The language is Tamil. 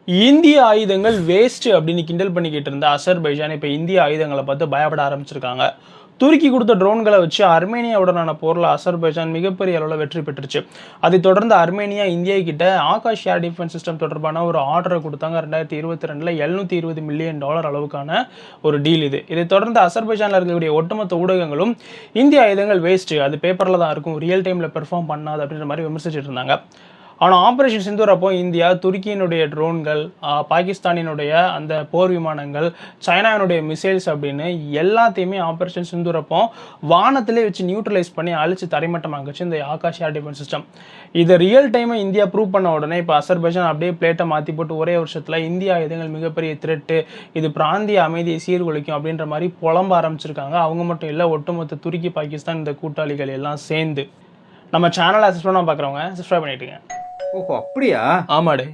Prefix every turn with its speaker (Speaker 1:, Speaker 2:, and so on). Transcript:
Speaker 1: இந்திய ஆயுதங்கள் வேஸ்ட் அப்படின்னு கிண்டல் பண்ணிக்கிட்டு இருந்த அசர்பைஜான் இப்போ இந்திய ஆயுதங்களை பார்த்து பயப்பட ஆரம்பிச்சிருக்காங்க. துருக்கி கொடுத்த ட்ரோன்களை வச்சு அர்மேனியாவுடனான போரில் அசர்பைஜான் மிகப்பெரிய அளவில் வெற்றி பெற்றுச்சு. அதைத் தொடர்ந்து அர்மேனியா இந்தியா கிட்ட ஆகாஷ் ஏர் டிஃபென்ஸ் சிஸ்டம் தொடர்பான ஒரு ஆர்டரை கொடுத்தாங்க. 2022 $720 மில்லியன் அளவுக்கான ஒரு டீல் இது. இதைத் தொடர்ந்து அசர்பைஜானில் இருக்கக்கூடிய ஒட்டுமொத்த ஊடகங்களும் இந்திய ஆயுதங்கள் வேஸ்ட், அது பேப்பரில் தான் இருக்கும், ரியல் டைமில் பெர்ஃபார்ம் பண்ணாது அப்படின்ற மாதிரி விமர்சிச்சுட்டு இருந்தாங்க. ஆனால் ஆப்ரேஷன் சிந்தூர் அப்போ இந்தியா துருக்கியினுடைய ட்ரோன்கள், பாகிஸ்தானினுடைய அந்த போர் விமானங்கள், சைனாவினுடைய மிசைல்ஸ் அப்படின்னு எல்லாத்தையுமே ஆப்ரேஷன் சிந்தூர் அப்போ வானத்திலே வச்சு நியூட்ரலைஸ் பண்ணி அழிச்சு தரைமட்டமாக்குச்சு இந்த ஆகாஷ் ஏர் டிஃபென்ஸ் சிஸ்டம். இதை ரியல் டைமை இந்தியா ப்ரூவ் பண்ண உடனே இப்போ அசர்பைஜான் அப்படியே பிளேட்டை மாற்றி போட்டு ஒரே வருஷத்தில் இந்திய ஆயுதங்கள் மிகப்பெரிய த்ரெட்டு, இது பிராந்திய அமைதியை சீர்குலைக்கும் அப்படின்ற மாதிரி புலம்ப ஆரம்பிச்சிருக்காங்க. அவங்க மட்டும் இல்லை, ஒட்டுமொத்த துருக்கி பாகிஸ்தான் இந்த கூட்டாளிகள் எல்லாம் சேர்ந்து. நம்ம சேனலை சப்ஸ்கிரைப் பண்ண பார்க்குறவங்க சப்ஸ்கிரைப் பண்ணிட்டுங்க.
Speaker 2: ஓஹோ, அப்படியா?
Speaker 1: ஆமாடே.